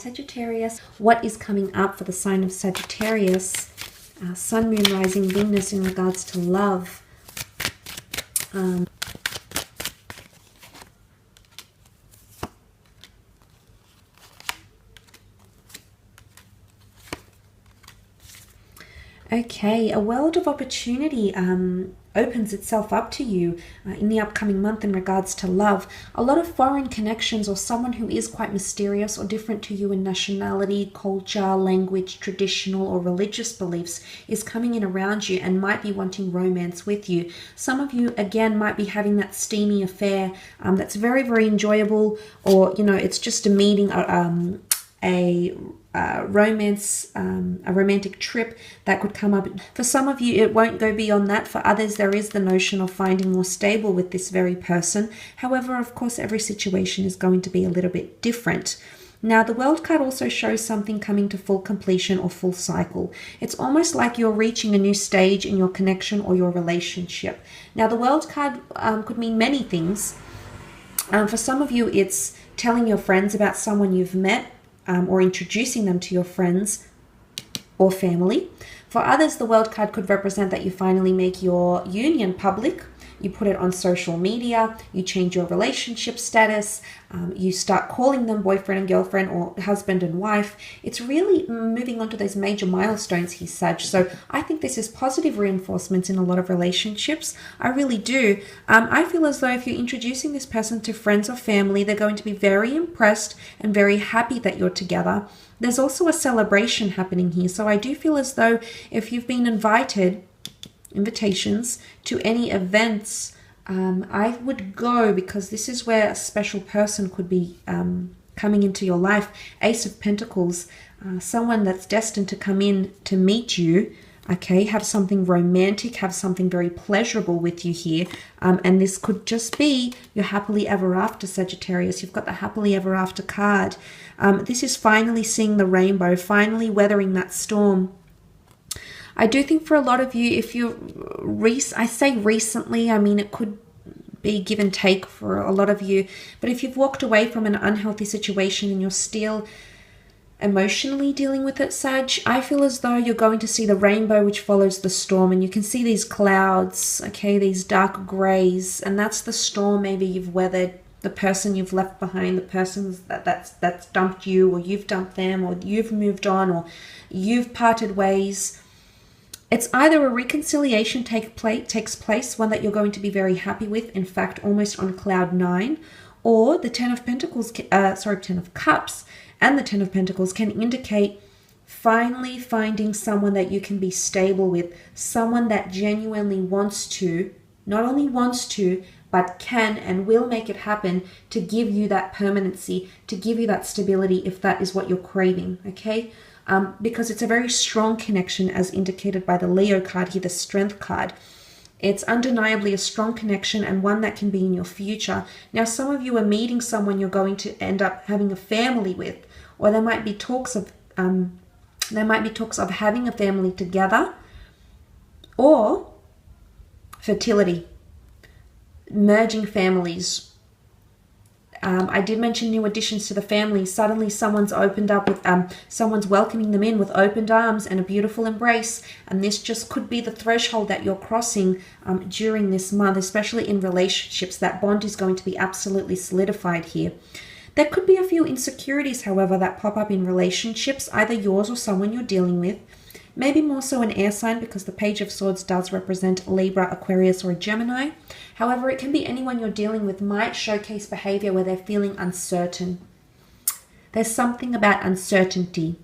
Sagittarius, what is coming up for the sign of Sagittarius? Sun, Moon, Rising, Venus in regards to love. Okay, a world of opportunity opens itself up to you in the upcoming month in regards to love. A lot of foreign connections, or someone who is quite mysterious or different to you in nationality, culture, language, traditional or religious beliefs is coming in around you and might be wanting romance with you. Some of you, again, might be having that steamy affair that's very, very enjoyable, or, you know, it's just a meeting, a romantic trip that could come up. For some of you, it won't go beyond that. For others, there is the notion of finding more stable with this very person. However, of course, every situation is going to be a little bit different. Now, the World card also shows something coming to full completion or full cycle. It's almost like you're reaching a new stage in your connection or your relationship. Now, the World card could mean many things. For some of you, it's telling your friends about someone you've met, or introducing them to your friends or family. For others, the World card could represent that you finally make your union public. You put it on social media, you change your relationship status, you start calling them boyfriend and girlfriend or husband and wife. It's really moving on to those major milestones here, Sag. So I think this is positive reinforcements in a lot of relationships. I really do. I feel as though if you're introducing this person to friends or family, they're going to be very impressed and very happy that you're together. There's also a celebration happening here. So I do feel as though if you've been invitations to any events, I would go, because this is where a special person could be coming into your life. Ace of Pentacles, someone that's destined to come in to meet you, okay, have something romantic, have something very pleasurable with you here. And this could just be your happily ever after, Sagittarius. You've got the happily ever after card. This is finally seeing the rainbow, finally weathering that storm. I do think for a lot of you, if you, I say recently, I mean, it could be give and take for a lot of you, but if you've walked away from an unhealthy situation and you're still emotionally dealing with it, Sag, I feel as though you're going to see the rainbow which follows the storm, and you can see these clouds, okay, these dark grays, and that's the storm maybe you've weathered. The person you've left behind, the person that's dumped you, or you've dumped them, or you've moved on, or you've parted ways. It's either a reconciliation takes place, one that you're going to be very happy with, in fact, almost on cloud 9, or the 10 of Pentacles, 10 of Cups and the 10 of Pentacles can indicate finally finding someone that you can be stable with, someone that genuinely wants to, not only wants to, but can and will make it happen to give you that permanency, to give you that stability if that is what you're craving, okay? Because it's a very strong connection as indicated by the Leo card here, the Strength card. It's undeniably a strong connection and one that can be in your future. Now, some of you are meeting someone you're going to end up having a family with, or there might be talks of having a family together, or fertility, merging families. I did mention new additions to the family. Suddenly someone's opened up with, someone's welcoming them in with opened arms and a beautiful embrace. And this just could be the threshold that you're crossing during this month, especially in relationships. That bond is going to be absolutely solidified here. There could be a few insecurities, however, that pop up in relationships, either yours or someone you're dealing with. Maybe more so an air sign, because the Page of Swords does represent Libra, Aquarius, or Gemini. However, it can be anyone you're dealing with might showcase behavior where they're feeling uncertain. There's something about uncertainty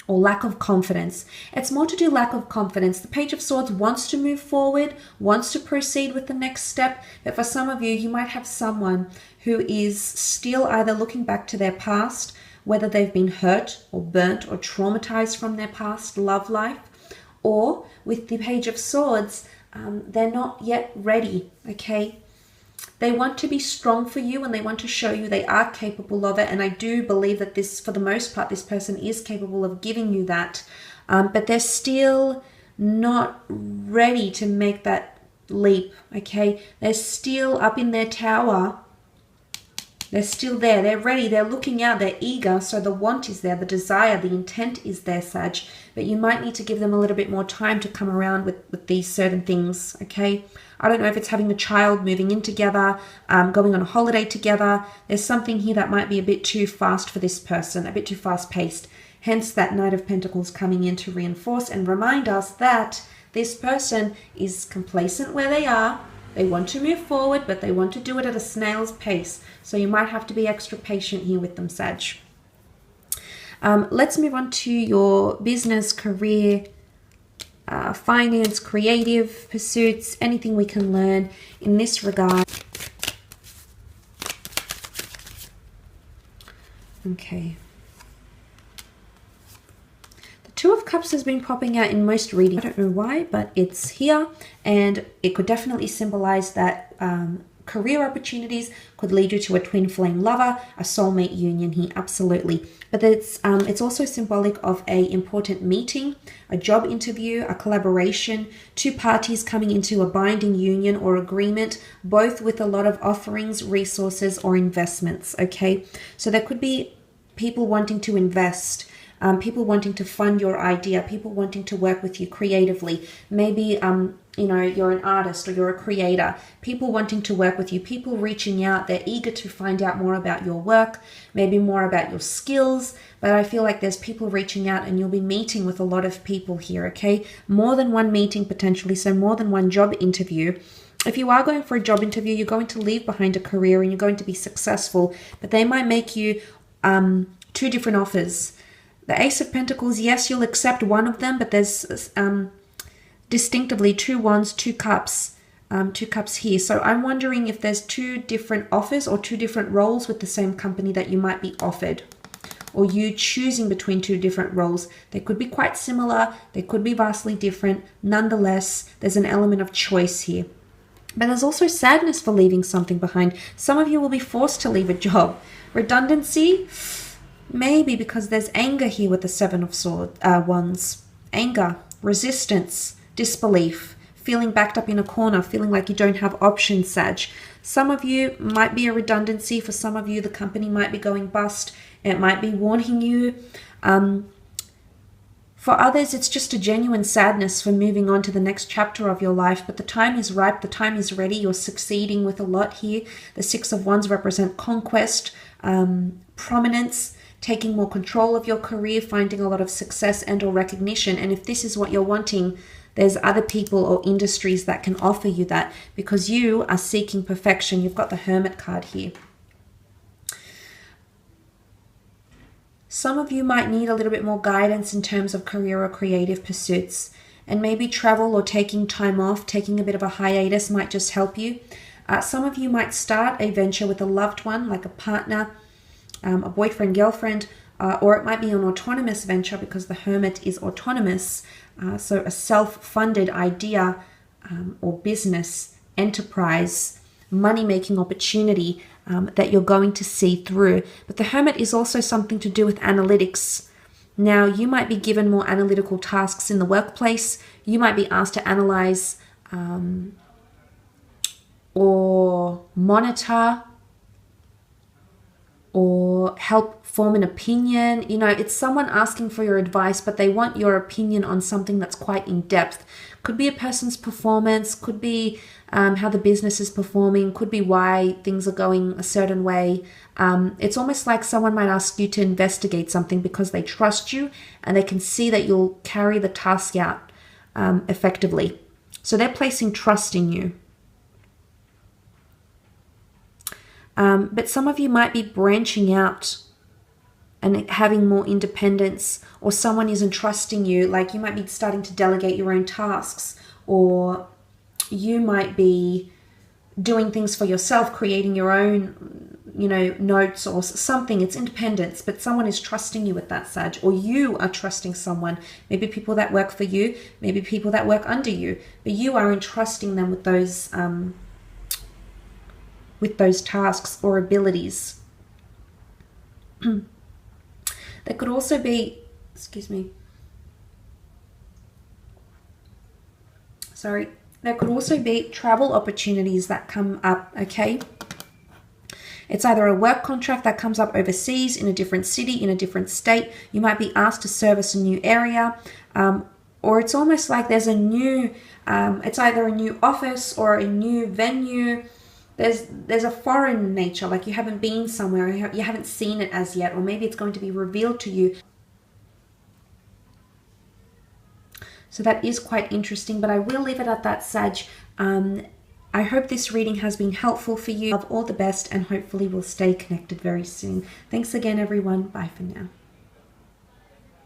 or lack of confidence. It's more to do lack of confidence. The Page of Swords wants to move forward, wants to proceed with the next step. But for some of you, you might have someone who is still either looking back to their past, whether they've been hurt or burnt or traumatized from their past love life, or with the Page of Swords, they're not yet ready, okay? They want to be strong for you and they want to show you they are capable of it. And I do believe that this, for the most part, this person is capable of giving you that. But they're still not ready to make that leap, okay? They're still up in their tower They're still there. They're ready. They're looking out. They're eager. So the want is there. The desire, the intent is there, Sag. But you might need to give them a little bit more time to come around with these certain things, okay? I don't know if it's having a child, moving in together, going on a holiday together. There's something here that might be a bit too fast for this person, a bit too fast-paced. Hence that Knight of Pentacles coming in to reinforce and remind us that this person is complacent where they are. They want to move forward, but they want to do it at a snail's pace. So you might have to be extra patient here with them, Sag. Let's move on to your business, career, finance, creative pursuits, anything we can learn in this regard. Okay. Two of Cups has been popping out in most readings. I don't know why, but it's here, and it could definitely symbolize that career opportunities could lead you to a twin flame lover, a soulmate union here, absolutely. But it's also symbolic of a important meeting, a job interview, a collaboration, two parties coming into a binding union or agreement, both with a lot of offerings, resources, or investments, okay? So there could be people wanting to invest, people wanting to fund your idea, people wanting to work with you creatively. Maybe, you know, you're an artist or you're a creator, people wanting to work with you, people reaching out, they're eager to find out more about your work, maybe more about your skills. But I feel like there's people reaching out and you'll be meeting with a lot of people here, okay? More than one meeting potentially, so more than one job interview. If you are going for a job interview, you're going to leave behind a career and you're going to be successful, but they might make you two different offers. The Ace of Pentacles, yes, you'll accept one of them, but there's distinctively two wands, two cups here. So I'm wondering if there's two different offers or two different roles with the same company that you might be offered, or you choosing between two different roles. They could be quite similar. They could be vastly different. Nonetheless, there's an element of choice here. But there's also sadness for leaving something behind. Some of you will be forced to leave a job. Redundancy, maybe, because there's anger here with the Seven of Wands. Anger, resistance, disbelief, feeling backed up in a corner, feeling like you don't have options, Sag. Some of you might be a redundancy. For some of you, the company might be going bust. It might be warning you. For others, it's just a genuine sadness for moving on to the next chapter of your life. But the time is ripe. The time is ready. You're succeeding with a lot here. The Six of Wands represent conquest, prominence, taking more control of your career, finding a lot of success and or recognition. And if this is what you're wanting, there's other people or industries that can offer you that, because you are seeking perfection. You've got the Hermit card here. Some of you might need a little bit more guidance in terms of career or creative pursuits, and maybe travel or taking time off, taking a bit of a hiatus might just help you. Some of you might start a venture with a loved one, like a partner, a boyfriend, girlfriend, or it might be an autonomous venture, because the Hermit is autonomous. So a self-funded idea or business, enterprise, money-making opportunity that you're going to see through. But the Hermit is also something to do with analytics. Now, you might be given more analytical tasks in the workplace. You might be asked to analyze or monitor or help form an opinion. You know, it's someone asking for your advice, but they want your opinion on something that's quite in depth. Could be a person's performance, could be how the business is performing, could be why things are going a certain way. It's almost like someone might ask you to investigate something because they trust you and they can see that you'll carry the task out effectively. So they're placing trust in you. But some of you might be branching out and having more independence, or someone isn't trusting you. Like, you might be starting to delegate your own tasks, or you might be doing things for yourself, creating your own, you know, notes or something. It's independence, but someone is trusting you with that, Sag, or you are trusting someone. Maybe people that work for you, maybe people that work under you, but you are entrusting them with those tasks or abilities. There could also be, there could also be travel opportunities that come up, okay? It's either a work contract that comes up overseas, in a different city, in a different state. You might be asked to service a new area, or it's almost like there's a new, it's either a new office or a new venue. There's a foreign nature, like you haven't been somewhere, you haven't seen it as yet, or maybe it's going to be revealed to you. So that is quite interesting, but I will leave it at that, Sag. I hope this reading has been helpful for you. All the best, and hopefully we'll stay connected very soon. Thanks again, everyone. Bye for now.